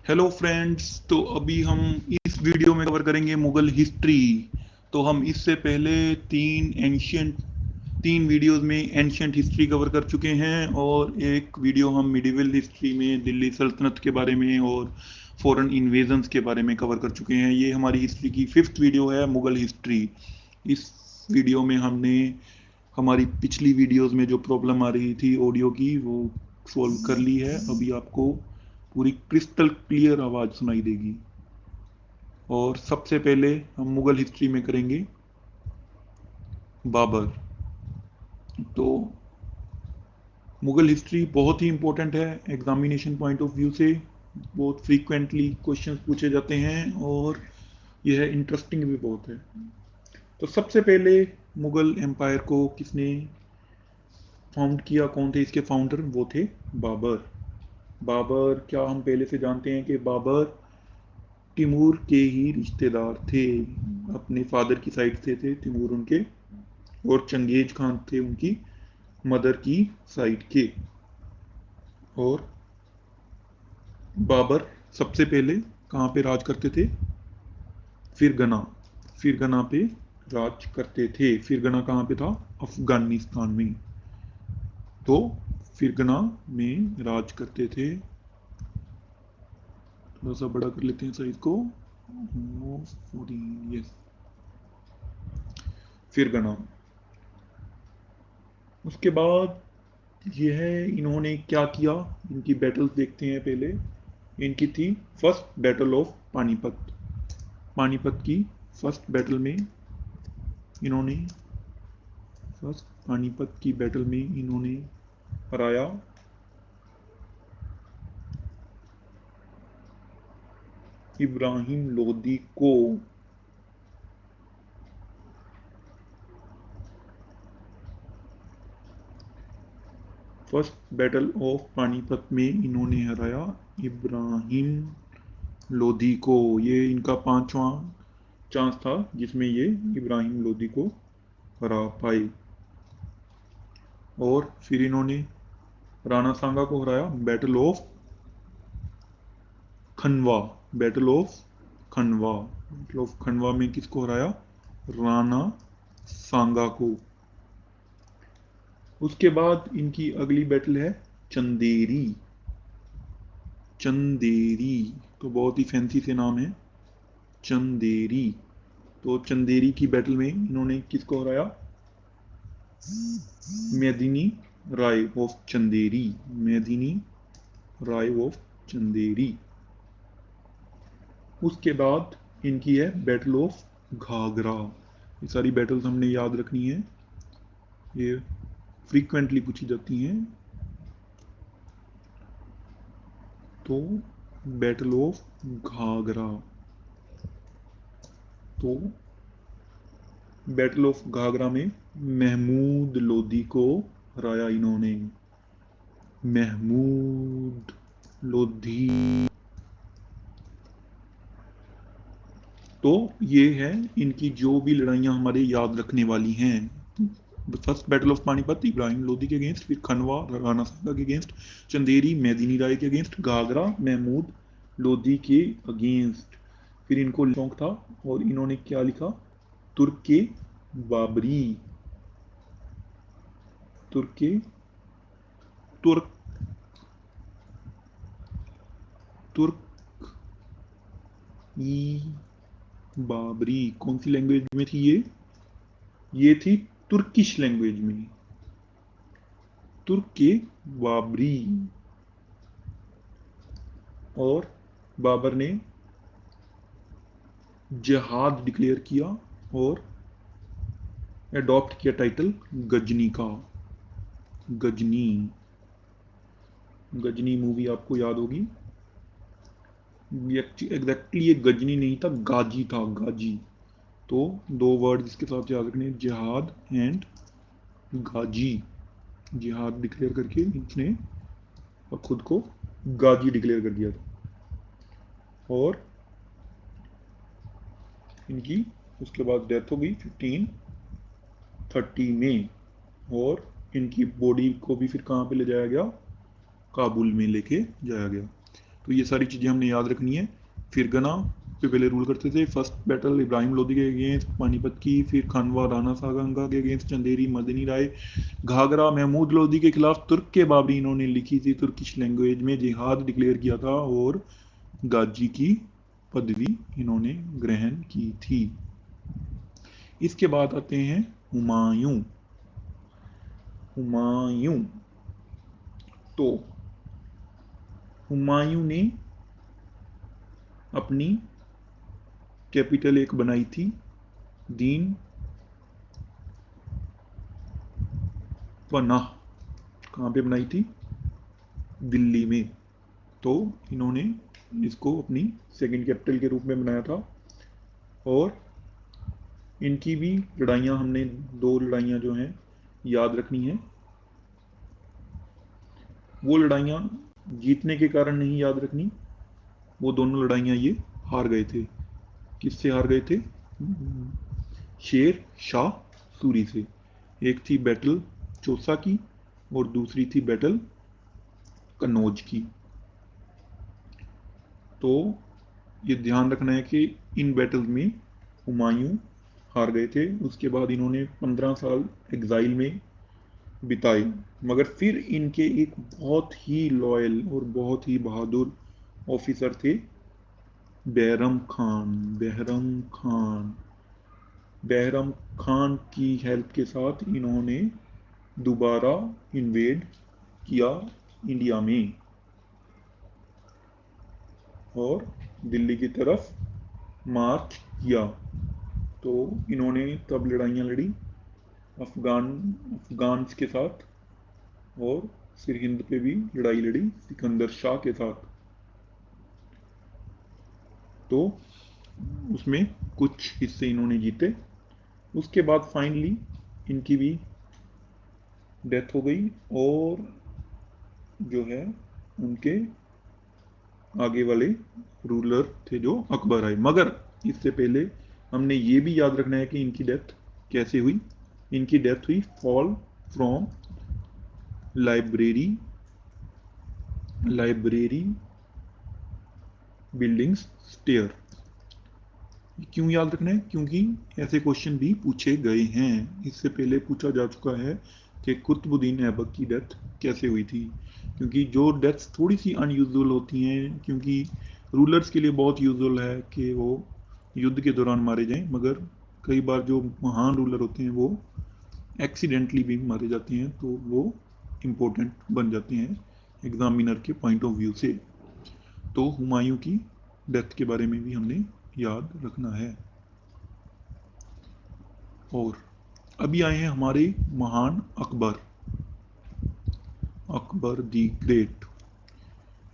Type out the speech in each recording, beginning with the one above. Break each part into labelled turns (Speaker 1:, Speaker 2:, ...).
Speaker 1: Hello friends. तो अभी हम इस वीडियो में कवर करेंगे मुगल हिस्ट्री। तो हम इससे पहले तीन वीडियोस में एंशियंट हिस्ट्री कवर कर चुके हैं और एक वीडियो हम मिडिवल हिस्ट्री में दिल्ली सल्तनत के बारे में और फॉरेन इन्वेजन्स के बारे में कवर कर चुके हैं। ये हमारी हिस्ट्री की फिफ्थ वीडियो है, मुगल हिस्ट्री। इस वीडियो में हमने हमारी पिछली वीडियोस में जो प्रॉब्लम आ रही थी ऑडियो की, वो सॉल्व कर ली है। अभी आपको पूरी क्रिस्टल क्लियर आवाज सुनाई देगी। और सबसे पहले हम मुगल हिस्ट्री में करेंगे बाबर। तो मुगल हिस्ट्री बहुत ही इंपॉर्टेंट है एग्जामिनेशन पॉइंट ऑफ व्यू से। बहुत फ्रीक्वेंटली क्वेश्चंस पूछे जाते हैं और यह इंटरेस्टिंग भी बहुत है। तो सबसे पहले मुगल एम्पायर को किसने फाउंड किया, कौन थे इसके फाउंडर? वो थे बाबर। बाबर, क्या हम पहले से जानते हैं कि बाबर तिमूर के ही रिश्तेदार थे। अपने फादर की साइड से थे तिमूर उनके, और चंगेज खान थे उनकी मदर की साइड के। और बाबर सबसे पहले कहाँ पे राज करते थे? फिरगना। फिरगना पे राज करते थे। फिरगना कहाँ पे था? अफगानिस्तान में। तो फिरगना में राज करते थे। थोड़ा सा बड़ा कर लेते हैं साइज को। यस, फिरगना। उसके बाद यह इन्होंने क्या किया, इनकी बैटल्स देखते हैं पहले। इनकी थी first battle of Panipat. Panipat की फर्स्ट बैटल में इन्होंने फर्स्ट पानीपत की बैटल में इन्होंने हराया इब्राहिम लोदी को। फर्स्ट बैटल ऑफ पानीपत में इन्होंने हराया इब्राहिम लोदी को। ये इनका पांचवा चांस था जिसमें ये इब्राहिम लोदी को हरा पाए। और फिर इन्होंने राणा सांगा को हराया battle of Khanwa. Battle of Khanwa. Battle of Khanwa में किसको हराया? राणा सांगा को। उसके बाद इनकी अगली बैटल है चंदेरी। चंदेरी तो बहुत ही फैंसी से नाम है, चंदेरी। तो चंदेरी की बैटल में इन्होंने किसको हराया? मेदिनी राय of Chanderi. Medini Rai of Chanderi. उसके बाद इनकी है बैटल ऑफ घाघरा। ये सारी बैटल्स हमने याद रखनी है, ये फ्रीक्वेंटली पूछी जाती हैं। तो बैटल ऑफ घाघरा। तो बैटल ऑफ घाघरा में महमूद लोदी को हराया इन्होंने। महमूद लोधी। तो ये है इनकी जो भी लड़ाइयाँ हमारे याद रखने वाली हैं। First battle of Panipat Ibrahim Lodi के अगेंस्ट, फिर खनवा राणा सांगा के अगेंस्ट, चंदेरी मेदिनी राय के अगेंस्ट, घाघरा महमूद लोदी के अगेंस्ट। फिर इनको शौक था और इन्होंने क्या लिखा? तुर्के बाबरी। तुर्के तुर्क तुर्क ई बाबरी। कौन सी लैंग्वेज में थी ये थी तुर्किश लैंग्वेज में। तुर्क के बाबरी। और बाबर ने जिहाद डिक्लेयर किया और अडॉप्ट किया टाइटल गजनी का। गजनी। गजनी मूवी आपको याद होगी। एग्जैक्टली ये गजनी नहीं था, गाजी था, गाजी। तो दो वर्ड इसके साथ याद रखने, जिहाद एंड गाजी। जिहाद डिक्लेयर करके इसने खुद को गाजी डिक्लेयर कर दिया था। और इनकी उसके बाद डेथ हो गई 1530 में। और इनकी बॉडी को भी फिर कहाँ पे ले जाया गया? काबुल में लेके जाया गया। तो ये सारी चीज़ें हमने याद रखनी है। फिर गना पे पहले रूल करते थे। फर्स्ट बैटल इब्राहिम लोदी के अगेंस्ट पानीपत की, फिर खानवा राणा सागंगा के अगेंस्ट चंदेरी मदनी राय, घाघरा महमूद लोदी के खिलाफ तुर्क के बाबरी इन्होंने लिखी थी तुर्किश लैंग्वेज में, जिहाद डिक्लेयर किया था और गाजी की पदवी इन्होंने ग्रहण की थी। इसके बाद आते हैं हुमायूं। हुमायूं तो हुमायूं ने अपनी कैपिटल एक बनाई थी, दीन पनाह। कहाँ पे बनाई थी? दिल्ली में। तो इन्होंने इसको अपनी सेकंड कैपिटल के रूप में बनाया था। और इनकी भी लड़ाइयाँ हमने 2 लड़ाइयाँ जो हैं याद रखनी है। वो लड़ाइयाँ जीतने के कारण नहीं याद रखनी, वो दोनों लड़ाइयाँ ये हार गए थे। किससे हार गए थे? शेर शाह सूरी से। एक थी बैटल चौसा की और दूसरी थी बैटल कन्नौज की। तो ये ध्यान रखना है कि इन बैटल में हुमायूं हार गए थे। उसके बाद इन्होंने 15 साल एग्जाइल में बिताए, मगर फिर इनके एक बहुत ही लॉयल और बहुत ही बहादुर ऑफिसर थे, बैरम खान। बहरम खान। बहरम खान की हेल्प के साथ इन्होंने दोबारा इन्वेड किया इंडिया में और दिल्ली की तरफ मार्च किया। तो इन्होंने तब लड़ाइयाँ लड़ी अफगान्स के साथ और सिरहिंद पे भी लड़ाई लड़ी सिकंदर शाह के साथ। तो उसमें कुछ हिस्से इन्होंने जीते। उसके बाद फाइनली इनकी भी डेथ हो गई और जो है उनके आगे वाले रूलर थे जो अकबर आए। मगर इससे पहले हमने ये भी याद रखना है कि इनकी डेथ कैसे हुई। इनकी डेथ हुई fall from library buildings stair. क्यों याद रखना है? क्योंकि ऐसे क्वेश्चन भी पूछे गए हैं। इससे पहले पूछा जा चुका है कि कुतुबुद्दीन ऐबक की डेथ कैसे हुई थी। क्योंकि जो डेथ्स थोड़ी सी अनयूजुअल होती हैं, क्योंकि रूलर्स के लिए बहुत यूजुअल है कि वो युद्ध के दौरान मारे जाएं, मगर कई बार जो महान रूलर होते हैं वो एक्सीडेंटली भी मारे जाते हैं, तो वो इम्पोर्टेंट बन जाते हैं एग्जामिनर के पॉइंट ऑफ व्यू से। तो हुमायूं की डेथ के बारे में भी हमने याद रखना है। और अभी आए हैं हमारे महान अकबर। Akbar the great.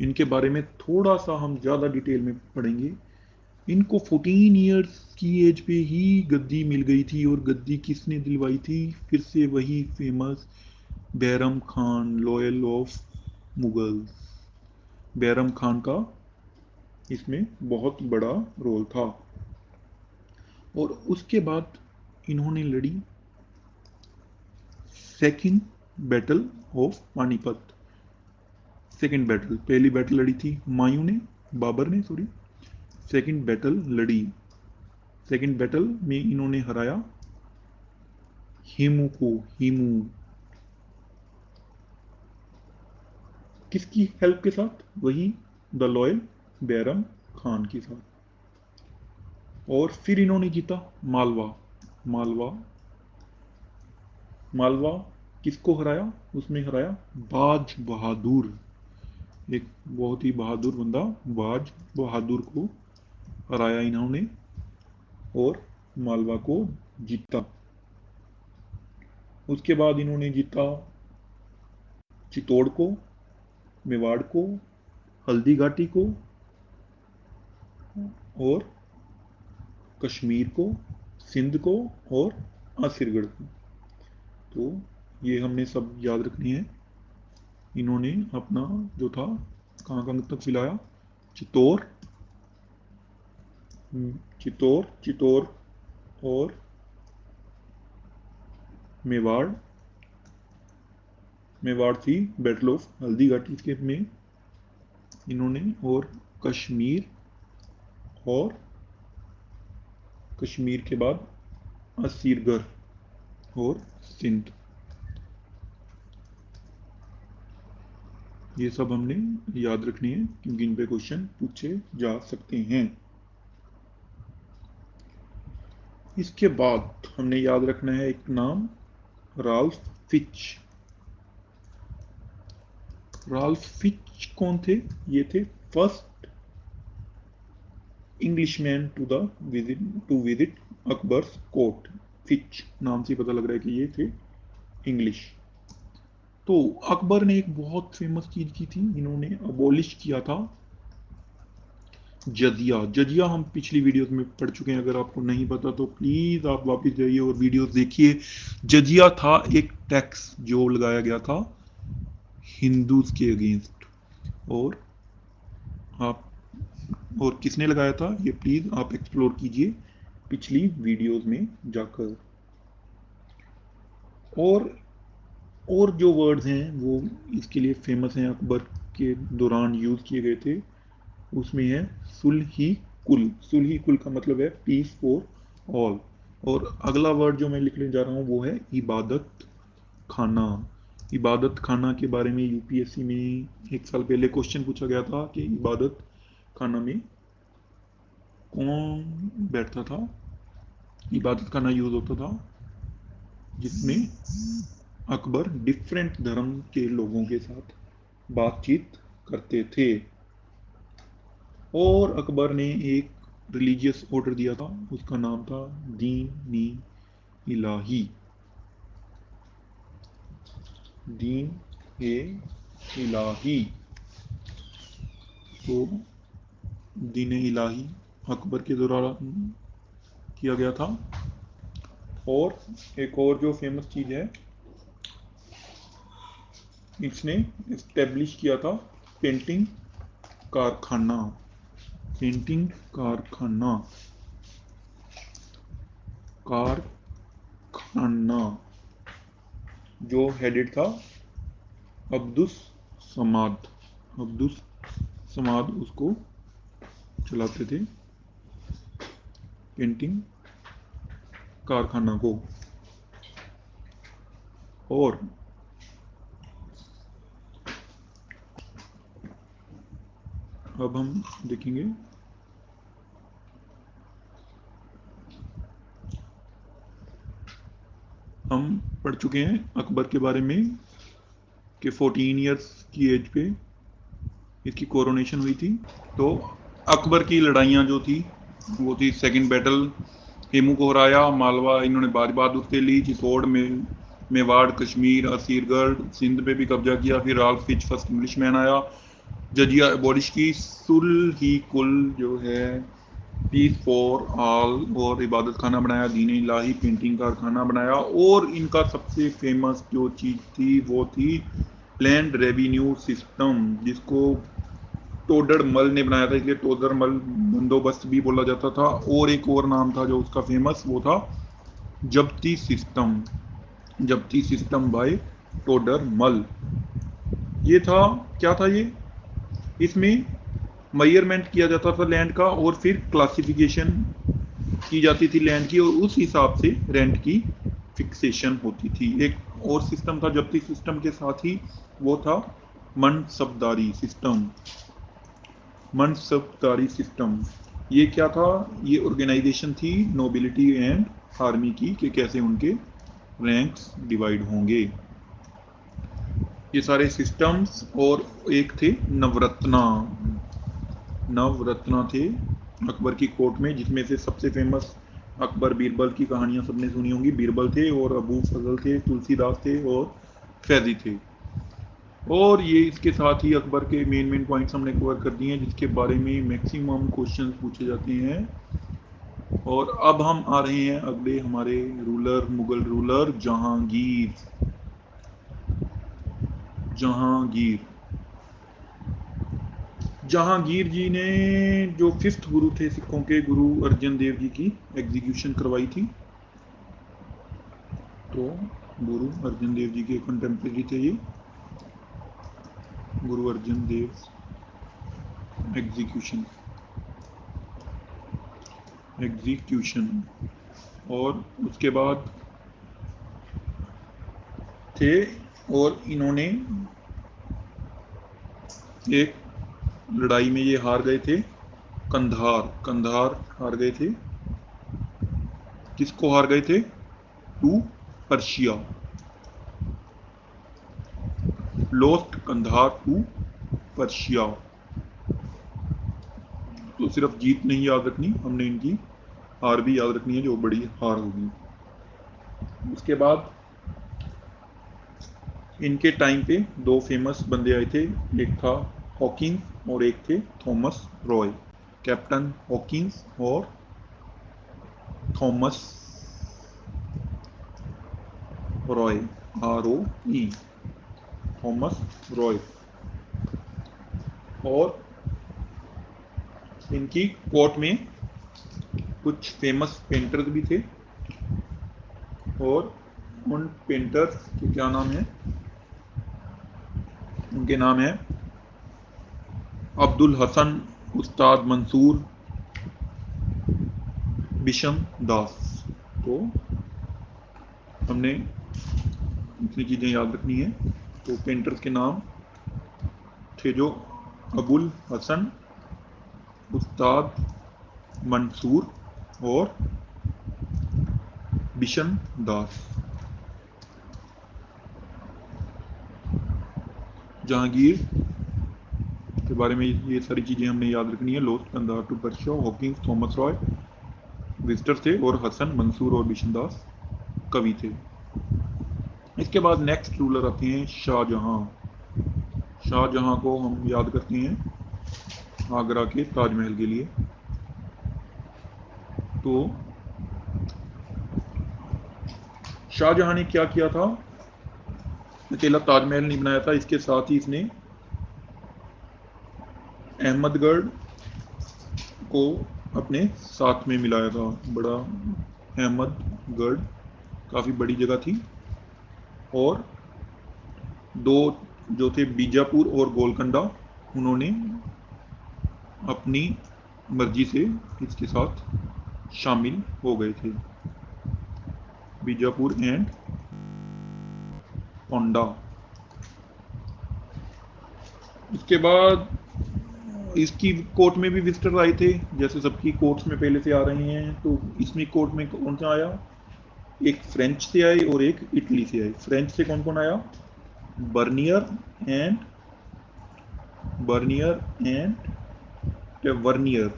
Speaker 1: इनके बारे में थोड़ा सा हम ज़्यादा डिटेल में पढ़ेंगे। इनको 14 इयर्स की एज पे ही गद्दी मिल गई थी। और गद्दी किसने दिलवाई थी? फिर से वही famous Bairam Khan, loyal of Mughals. Bairam Khan का इसमें बहुत बड़ा रोल था। और उसके बाद इन्होंने लड़ी second battle of Panipat. Second battle, पहली बैटल लड़ी थी हुमायूं ने, बाबर ने सॉरी। सेकंड बैटल लड़ी। सेकंड बैटल में इन्होंने हराया हेमू को। हेमू किसकी हेल्प के साथ? वही द लॉयल बैरम खान के साथ। और फिर इन्होंने जीता मालवा। मालवा। मालवा किसको हराया? उसमें हराया बाज बहादुर। एक बहुत ही बहादुर बंदा बाज बहादुर को हराया इन्होंने और मालवा को जीता। उसके बाद इन्होंने जीता चित्तौड़ को, मेवाड़ को, हल्दी घाटी को और कश्मीर को, सिंध को और आसिरगढ़ को। तो ये हमने सब याद रखनी है। इन्होंने अपना जो था कहाँ कहाँ तक फिलाया? चित्तौड़, चित्तौड़, चित्तौड़ और मेवाड़। मेवाड़ थी बैटल ऑफ हल्दी घाटी के में। इन्होंने, और कश्मीर, और कश्मीर के बाद असीरगढ़ और सिंध। ये सब हमने याद रखनी है क्योंकि इन पे क्वेश्चन पूछे जा सकते हैं। इसके बाद हमने याद रखना है एक नाम, राल्फ फिच। राल्फ फिच कौन थे? ये थे first Englishman to visit Akbar's court. Fitch नाम से पता लग रहा है कि ये थे इंग्लिश। तो अकबर ने एक बहुत फेमस चीज की थी, इन्होंने अबॉलिश किया था जजिया। जजिया हम पिछली वीडियोस में पढ़ चुके हैं, अगर आपको नहीं पता तो प्लीज आप वापस जाइए और वीडियोस देखिए। जजिया था एक टैक्स जो लगाया गया था हिंदूज के अगेंस्ट, और आप, और किसने लगाया था ये प्लीज आप एक्सप्लोर कीजिए पिछली वीडियोस में जाकर। और और जो वर्ड्स हैं वो इसके लिए फेमस हैं, अकबर के दौरान यूज किए गए थे, उसमें है सुलही कुल। सुलही कुल का मतलब है पीस फॉर ऑल। और अगला वर्ड जो मैं लिखने जा रहा हूँ वो है इबादत खाना। इबादत खाना के बारे में यूपीएससी में एक साल पहले क्वेश्चन पूछा गया था कि इबादत खाना में कौन बैठता था। इबादत खाना यूज होता था जिसमें अकबर डिफरेंट धर्म के लोगों के साथ बातचीत करते थे। और अकबर ने एक रिलीजियस ऑर्डर दिया था, उसका नाम था दीन ई इलाही। दीन ए इलाही। तो दीन ए इलाही अकबर के दौरान किया गया था। और एक और जो फेमस चीज है, इसने इस्टेब्लिश किया था पेंटिंग कारखाना। पेंटिंग कारखाना, कारखाना जो हेडेड था अब्दुस समाद। अब्दुस समाद उसको चलाते थे, पेंटिंग कारखाना को। और अब हम देखेंगे हम पढ़ चुके हैं अकबर के बारे में कि 14 इयर्स की एज पे इसकी कोरोनेशन हुई थी। तो अकबर की लड़ाइयाँ जो थी वो थी सेकंड बैटल हेमू को हराया, मालवा इन्होंने बाज बहादुर से ली, चित्तौड़ में मेवाड़, कश्मीर, असीरगढ़, सिंध पे भी कब्जा किया। फिर राल्फ फिच फर्स्ट इंग्लिशमैन आया, जजिया एबॉलिश की, सुलही कुल जो है पीस फॉर ऑल, और इबादत खाना बनाया, दीन इलाही पेंटिंग कारखाना बनाया। और इनका सबसे फेमस जो चीज थी वो थी लैंड रेवेन्यू सिस्टम, जिसको टोडरमल ने बनाया था, इसलिए टोडरमल बंदोबस्त भी बोला जाता था। और एक और नाम था जो उसका फेमस, वो था जब्ती सिस्टम। जब्ती सिस्टम बाय टोडरमल। ये था, क्या था ये, इसमें मेजरमेंट किया जाता था लैंड का, और फिर क्लासिफिकेशन की जाती थी लैंड की, और उस हिसाब से रेंट की फिक्सेशन होती थी। एक और सिस्टम था जब्ती सिस्टम के साथ ही, वो था मनसबदारी सिस्टम। मनसबदारी सिस्टम ये क्या था? ये ऑर्गेनाइजेशन थी नोबिलिटी एंड आर्मी की, कि कैसे उनके रैंक्स डिवाइड होंगे, ये सारे सिस्टम्स। और एक थे नवरत्ना। नवरत्ना थे अकबर की कोर्ट में, जिसमें से सबसे फेमस अकबर बीरबल की कहानियां सबने सुनी होंगी। बीरबल थे, और अबू फजल थे, तुलसीदास थे, और फैजी थे। और ये इसके साथ ही अकबर के मेन पॉइंट्स हमने कवर कर दिए हैं, जिसके बारे में मैक्सिमम क्वेश्चंस पूछे जाते हैं। और अब हम आ रहे हैं अगले हमारे रूलर, मुगल रूलर जहांगीर। जहांगीर जहांगीर जी ने जो फिफ्थ गुरु थे सिखों के, गुरु अर्जन देव जी की एग्जीक्यूशन करवाई थी। तो गुरु अर्जन देव जी के कंटेम्प्रेरी थे ये, गुरु अर्जन देव एग्जीक्यूशन। और उसके बाद थे, और इन्होंने एक लड़ाई में ये हार गए थे, कंधार हार गए थे। किसको हार गए थे? To Persia. Lost Kandahar to Persia. तो सिर्फ जीत नहीं याद रखनी, हमने इनकी हार भी याद रखनी है, जो बड़ी हार होगी। उसके बाद इनके टाइम पे दो फेमस बंदे आए थे, एक था हॉकिंस और एक थे थॉमस रॉय। कैप्टन हॉकिंस और Thomas Roy, ROE, Thomas Roy. और इनकी कोर्ट में कुछ फेमस पेंटर्स भी थे, और उन पेंटर्स के क्या नाम है? उनके नाम है अब्दुल हसन, उस्ताद मंसूर, बिशम दास। तो हमने इतनी चीज़ें याद रखनी है। तो पेंटर्स के नाम थे जो अबुल हसन, उस्ताद मंसूर और बिशन दास। जहांगीर के बारे में ये सारी चीज़ें हमने याद रखनी है। Lost Kandahar to Persia, Hawkins, Thomas Roe visitor थे, और हसन, मंसूर और बिशन दास कवि थे। इसके बाद नेक्स्ट रूलर आते हैं शाहजहां। शाहजहां को हम याद करते हैं आगरा के ताजमहल के लिए। तो शाहजहां ने क्या किया था? अकेला ताजमहल नहीं बनाया था, इसके साथ ही इसने अहमदगढ़ को अपने साथ में मिलाया था। बड़ा अहमदगढ़ काफ़ी बड़ी जगह थी, और दो जो थे बीजापुर और गोलकंडा, उन्होंने अपनी मर्जी से इसके साथ शामिल हो गए थे, बीजापुर एंड कोंडा। इसके बाद इसकी कोर्ट में भी विजिटर आए थे, जैसे सबकी कोर्ट्स में पहले से आ रहे हैं। तो इसमें कोर्ट में कौन सा आया? एक फ्रेंच से आए और एक इटली से आए। फ्रेंच से कौन कौन आया? Bernier and Tavernier.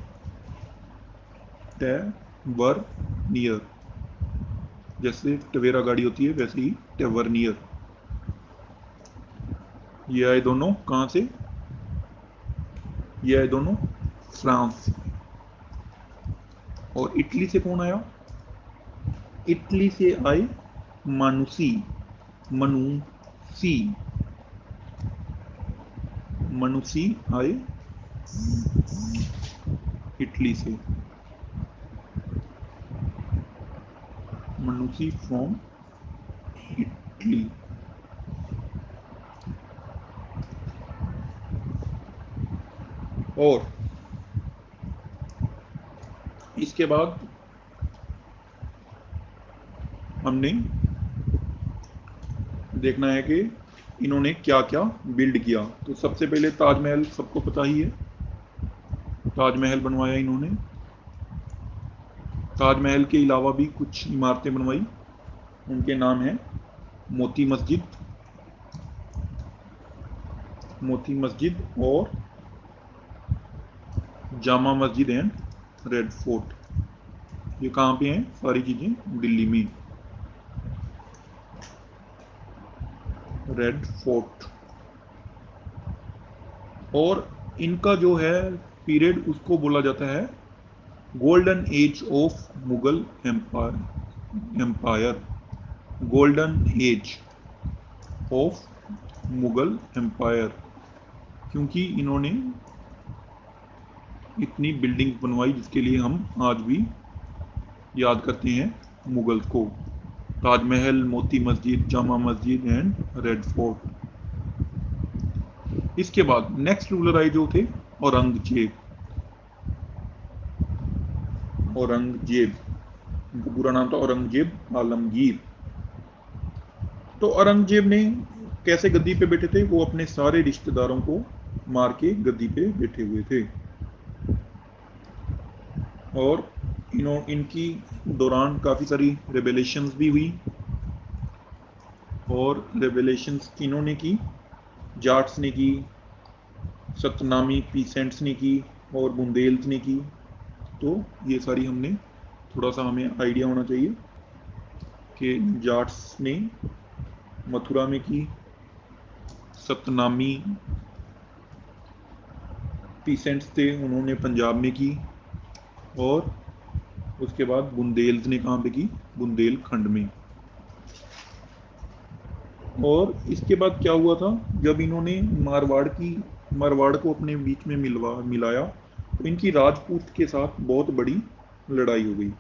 Speaker 1: टेवर्नियर, जैसे टवेरा गाड़ी होती है वैसे ही टेवर्नियर। ये आए दोनों कहाँ से? ये आए दोनों फ्रांस से। और इटली से कौन आया? इटली से आए मनुसी, मनुसी आए इटली से, मनुसी फ्रॉम इटली। और इसके बाद हमने देखना है कि इन्होंने क्या क्या बिल्ड किया। तो सबसे पहले ताजमहल सबको पता ही है, ताजमहल बनवाया इन्होंने। ताजमहल के अलावा भी कुछ इमारतें बनवाई, उनके नाम हैं मोती मस्जिद और Jama Masjid and red fort. ये कहाँ पे हैं? सारी चीज़ें दिल्ली में। Red fort. और इनका जो है पीरियड, उसको बोला जाता है golden age of Mughal empire. Golden age of Mughal empire, क्योंकि इन्होंने इतनी बिल्डिंग बनवाई जिसके लिए हम आज भी याद करते हैं मुगल को। Taj Mahal, Moti Masjid, Jama Masjid and red fort. इसके बाद नेक्स्ट रूलर आए जो थे औरंगजेब, औरंगजेब, उनका पूरा नाम था औरंगजेब आलमगीर। तो औरंगजेब ने कैसे गद्दी पे बैठे थे? वो अपने सारे रिश्तेदारों को मार के गद्दी पे बैठे हुए थे। और इनकी दौरान काफ़ी सारी रेवोल्यूशंस भी हुई, और रेवोल्यूशंस इन्होंने की, जाट्स ने की, सतनामी पीसेंट्स ने की, और बुंदेल्स ने की। तो ये सारी हमने थोड़ा सा हमें आइडिया होना चाहिए कि जाट्स ने मथुरा में की, सतनामी पीसेंट्स थे उन्होंने पंजाब में की, और उसके बाद बुंदेल्स ने कहाँ पे की? बुंदेलखंड में। और इसके बाद क्या हुआ था, जब इन्होंने मारवाड़ को अपने बीच में मिलाया, तो इनकी राजपूत के साथ बहुत बड़ी लड़ाई हो गई।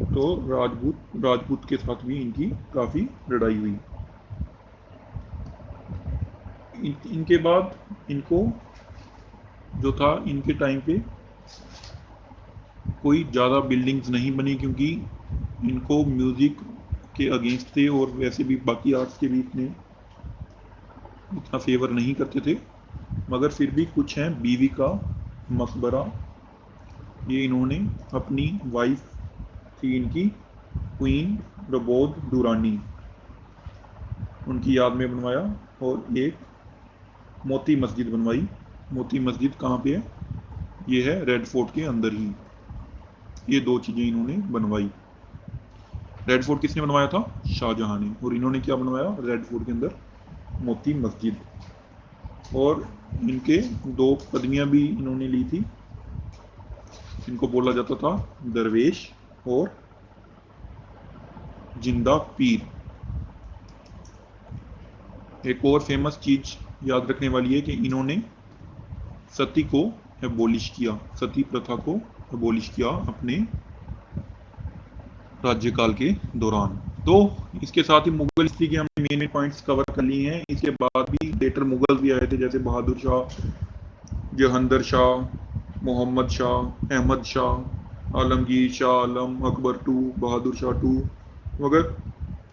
Speaker 1: तो राजपूत के साथ भी इनकी काफ़ी लड़ाई हुई। इनके बाद इनको जो था, इनके टाइम पे कोई ज़्यादा बिल्डिंग्स नहीं बनी, क्योंकि इनको म्यूज़िक के अगेंस्ट थे, और वैसे भी बाकी आर्ट्स के भी इतने उतना फेवर नहीं करते थे। मगर फिर भी कुछ हैं। बीवी का मकबरा, ये इन्होंने अपनी वाइफ थी इनकी क्वीन रबोद दुरानी, उनकी याद में बनवाया। और एक मोती मस्जिद बनवाई। मोती मस्जिद कहाँ पे है? ये है रेड फोर्ट के अंदर ही। ये दो चीज़ें इन्होंने बनवाई। रेड फोर्ट किसने बनवाया था? शाहजहां ने। और इन्होंने क्या बनवाया रेड फोर्ट के अंदर? मोती मस्जिद। और इनके दो पदवियां भी इन्होंने ली थी। इनको बोला जाता था दरवेश और जिंदा पीर। एक और फेमस चीज याद रखने वाली है कि इन्होंने सती को एबोलिश किया, सती प्रथा को एबोलिश किया अपने राज्यकाल के दौरान। तो इसके साथ ही मुगल हिस्ट्री के हमने मेन पॉइंट्स कवर कर लिए हैं। इसके बाद भी लेटर मुगल भी आए थे, जैसे बहादुर शाह, जहांदर शाह, मोहम्मद शाह, अहमद शाह, आलमगीर शाह आलम, अकबर टू, बहादुर शाह टू, मगर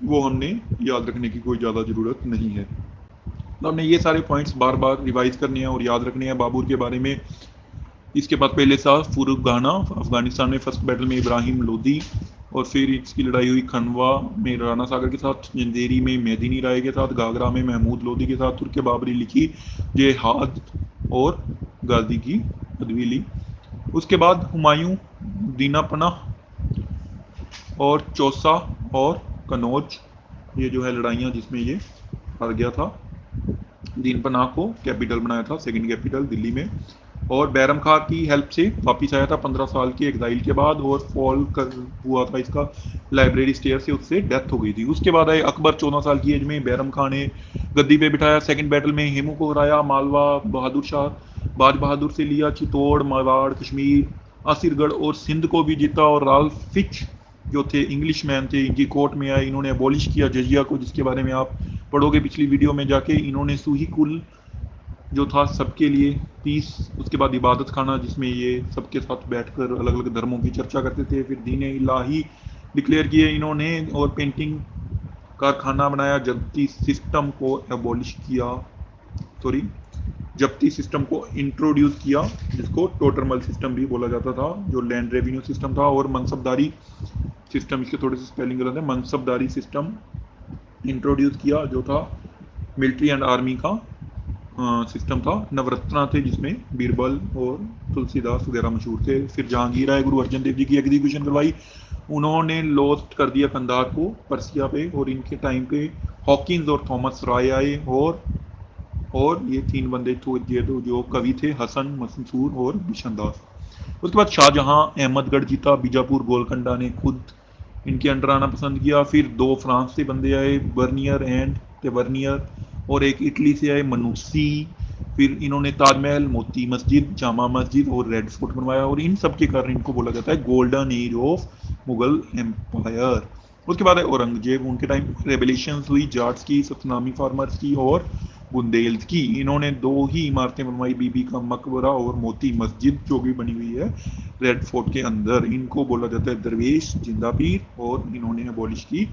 Speaker 1: वो हमने याद रखने की कोई ज़्यादा ज़रूरत नहीं है। तो हमने ये सारे पॉइंट्स बार बार रिवाइज करने हैं और याद रखने हैं बाबर के बारे में। इसके बाद पहले साल फुरुगाना, अफगानिस्तान में फर्स्ट बैटल में इब्राहिम लोदी, और फिर इसकी लड़ाई हुई खनवा में राणा सागर के साथ, जंदेरी में मेदिनी राय के साथ, गागरा में महमूद लोदी के साथ, तुर्क बाबरी लिखी जेहाद और गाजी की पदवी ली। उसके बाद हुमायूं, दीना पनाह और चौसा और कनौज, ये जो है लड़ाइयाँ जिसमें ये हार गया था। दीन पनाह को कैपिटल बनाया था, सेकंड कैपिटल दिल्ली में। और बैरम खां की हेल्प से वापिस आया था 15 साल की एग्जाइल के बाद, और फॉल कर हुआ था इसका लाइब्रेरी स्टेयर से, उससे डेथ हो गई थी। उसके बाद आए अकबर, 14 साल की एज में बैरम खां ने गद्दी पे बिठाया। सेकंड बैटल में हेमू को हराया, मालवा बहादुर शाह बाज बहादुर से लिया, चित्तौड़, मेवाड़, कश्मीर, आसिरगढ़ और सिंध को भी जीता। और राल्फ फिच जो थे इंग्लिश मैन थे, इनकी कोर्ट में आए, इन्होंने एबॉलिश किया जजिया को, जिसके बारे में आप पढ़ोगे पिछली वीडियो में जाके। इन्होंने सूही कुल जो था सबके लिए पीस, उसके बाद इबादत खाना जिसमें ये सबके साथ बैठकर अलग अलग धर्मों की चर्चा करते थे। फिर दीन इलाही डिक्लेयर किए इन्होंने, और पेंटिंग कारखाना बनाया, जब्ती सिस्टम को एबॉलिश किया, सॉरी जब्ती सिस्टम को इंट्रोड्यूस किया, जिसको टोटरमल सिस्टम भी बोला जाता था, जो लैंड रेवेन्यू सिस्टम था। और मनसबदारी सिस्टम, इसके थोड़े से स्पेलिंग गलत है, मनसबदारी सिस्टम इंट्रोड्यूस किया, जो था मिलिट्री एंड आर्मी का सिस्टम था। नवरत्ना थे जिसमें बीरबल और तुलसीदास वगैरह मशहूर थे। फिर जहांगीर आए, गुरु अर्जन देव जी की एग्जीक्यूशन करवाई, उन्होंने लॉस्ट कर दिया कंधार को पर्सिया पे। और इनके टाइम पे हॉकिंस और थॉमस राय आए, और ये तीन बंदे जो कवि थे, हसन, मंसूर और बिशन दास। उसके बाद शाहजहां अहमदगढ़ जीता, बीजापुर गोलकंडा ने खुद इनके अंडर आना पसंद किया। फिर दो फ्रांस से बंदे आए, बर्नियर एंड टेवर्नियर, और एक इटली से आए, मनुसी। फिर इन्होंने ताजमहल, मोती मस्जिद, जामा मस्जिद और रेड फोर्ट बनवाया, और इन सब के कारण इनको बोला जाता है golden age of Mughal empire. उसके बाद है औरंगजेब, उनके टाइम रेवोल्यूशन हुई, जाट्स की, सतनामी फार्मर्स की, और बुंदेल की। इन्होंने 2 ही इमारतें बनवाई, बीबी का मकबरा और मोती मस्जिद जो भी बनी हुई है रेड फोर्ट के अंदर। इनको बोला जाता है दरवेश जिंदा पीर, और इन्होंने अबॉलिश की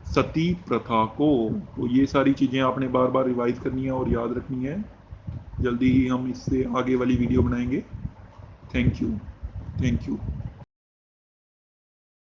Speaker 1: सती प्रथा को। तो ये सारी चीज़ें आपने बार बार रिवाइज करनी है और याद रखनी है। जल्दी ही हम इससे आगे वाली वीडियो बनाएंगे। Thank you. Thank you.